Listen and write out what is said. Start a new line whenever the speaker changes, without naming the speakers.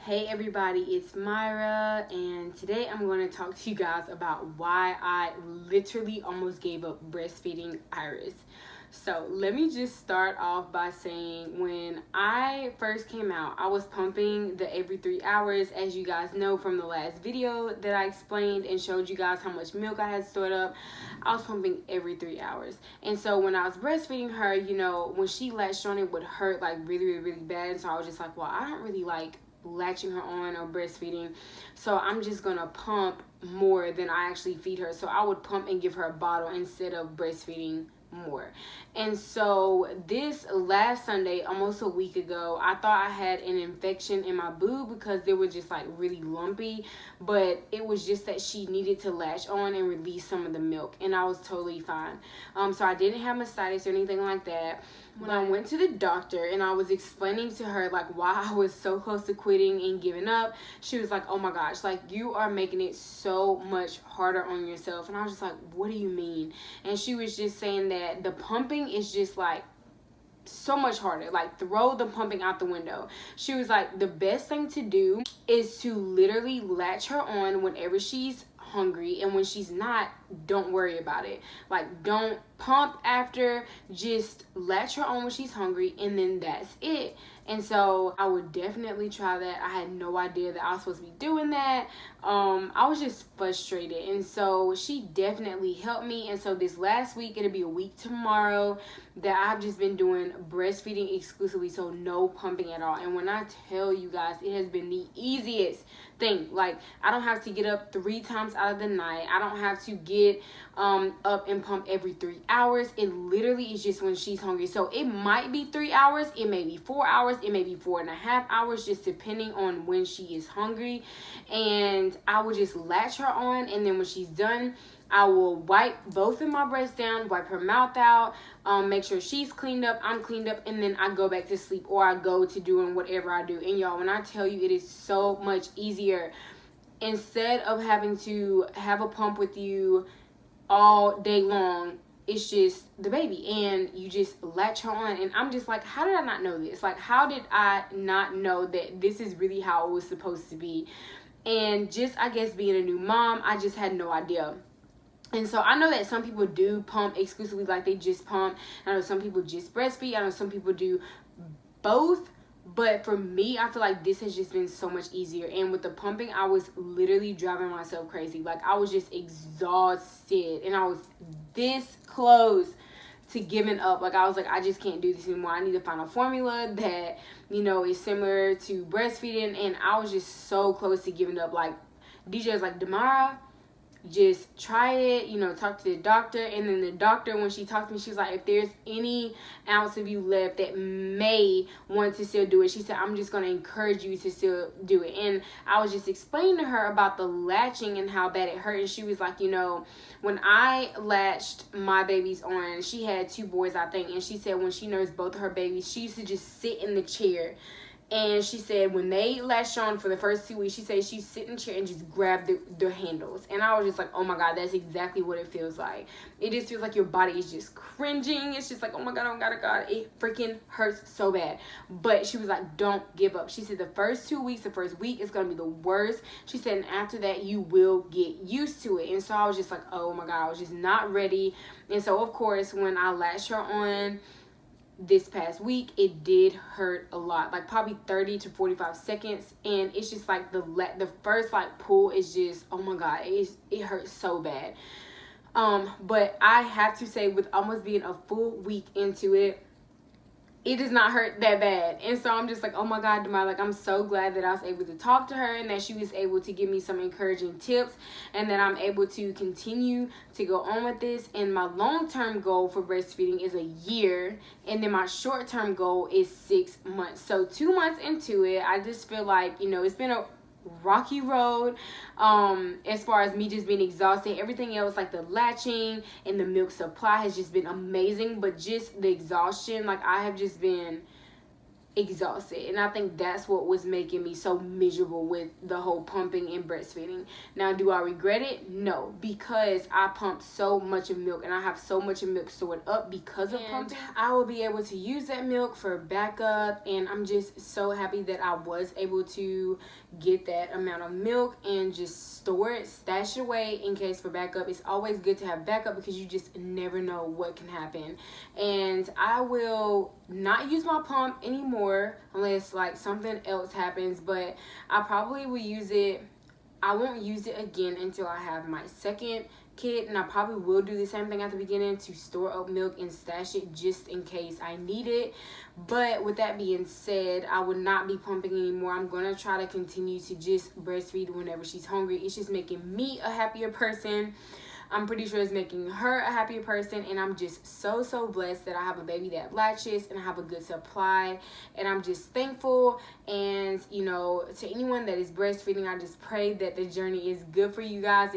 Hey everybody, it's Myra, and today I'm going to talk to you guys about why I literally almost gave up breastfeeding Iris. So let me just start off by saying when I first came out, I was pumping the every 3 hours, as you guys know from the last video that I explained and showed you guys how much milk I had stored up. I was pumping every 3 hours. And so when I was breastfeeding her, when she latched on, it would hurt like really bad. And so I was just like, well, I don't really like latching her on or breastfeeding, so I'm just gonna pump more than I actually feed her. So I would pump and give her a bottle instead of breastfeeding more. And so this last Sunday, almost a week ago, I thought I had an infection in my boob because they were just like really lumpy, but it was just that she needed to latch on and release some of the milk, and I was totally fine. So I didn't have mastitis or anything like that. When I went to the doctor and I was explaining to her like why I was so close to quitting and giving up, she was like, oh my gosh, like you are making it so much harder on yourself. And I was just like, what do you mean? And she was just saying that the pumping is just like so much harder. Like, throw the pumping out the window. She was like, the best thing to do is to literally latch her on whenever she's hungry, and when she's not, don't worry about it. Like, don't pump after, just latch her on when she's hungry, and then that's it. And so I would definitely try that. I had no idea that I was supposed to be doing that. I was just frustrated, and so she definitely helped me. And so this last week, it'll be a week tomorrow that I've just been doing breastfeeding exclusively, so no pumping at all. And when I tell you guys, it has been the easiest thing. Like, I don't have to get up 3 times out of the night. I don't have to get up and pump every 3 hours. It literally is just when she's hungry. So it might be 3 hours, it may be 4 hours, it may be 4.5 hours, just depending on when she is hungry. And I will just latch her on, and then when she's done, I will wipe both of my breasts down, wipe her mouth out, make sure she's cleaned up, I'm cleaned up, and then I go back to sleep, or I go to doing whatever I do. And y'all, when I tell you, it is so much easier. Instead of having to have a pump with you all day long, it's just the baby, and you just latch her on. And I'm just like, how did I not know this? Like, how did I not know that this is really how it was supposed to be? And just, I guess, being a new mom, I just had no idea. And so I know that some people do pump exclusively, like they just pump. I know some people just breastfeed. I know some people do both. But for me, I feel like this has just been so much easier. And with the pumping, I was literally driving myself crazy. Like, I was just exhausted, and I was this close to giving up. Like, I was like, I just can't do this anymore. I need to find a formula that, is similar to breastfeeding. And I was just so close to giving up. Like, DJ was like, Damara, just try it, talk to the doctor. And then the doctor, when she talked to me, she's like, if there's any ounce of you left that may want to still do it, she said, I'm just going to encourage you to still do it. And I was just explaining to her about the latching and how bad it hurt. And she was like, when I latched my babies on, she had 2 boys, I think, and she said when she nursed both of her babies, she used to just sit in the chair. And she said when they latched on for the first 2 weeks, she said she'd sit in the chair and just grab the handles. And I was just like, oh my God, that's exactly what it feels like. It just feels like your body is just cringing. It's just like, oh my God, oh God. It freaking hurts so bad. But she was like, don't give up. She said the first 2 weeks, the first week is going to be the worst. She said, and after that, you will get used to it. And so I was just like, oh my God, I was just not ready. And so, of course, when I latched her on this past week, it did hurt a lot, like probably 30 to 45 seconds. And it's just like the first like pull is just, oh my God, it hurts so bad. But I have to say, with almost being a full week into it, it does not hurt that bad. And so I'm just like, oh my God, Damar, like, I'm so glad that I was able to talk to her and that she was able to give me some encouraging tips, and that I'm able to continue to go on with this. And my long-term goal for breastfeeding is a year, and then my short-term goal is 6 months. So 2 months into it, I just feel like, it's been a rocky road as far as me just being exhausted. Everything else, like the latching and the milk supply, has just been amazing, but just the exhaustion, like, I have just been exhausted, and I think that's what was making me so miserable with the whole pumping and breastfeeding. Now, do I regret it? No, because I pumped so much of milk and I have so much of milk stored up because of pumping. I will be able to use that milk for backup, and I'm just so happy that I was able to get that amount of milk and just store it, stash it away in case for backup. It's always good to have backup because you just never know what can happen. And I will not use my pump anymore unless like something else happens, but I probably will use it. I won't use it again until I have my second kid, and I probably will do the same thing at the beginning to store up milk and stash it just in case I need it. But with that being said, I would not be pumping anymore. I'm gonna try to continue to just breastfeed whenever she's hungry. It's just making me a happier person. I'm pretty sure it's making her a happier person, and I'm just so blessed that I have a baby that latches and I have a good supply, and I'm just thankful. And to anyone that is breastfeeding, I just pray that the journey is good for you guys.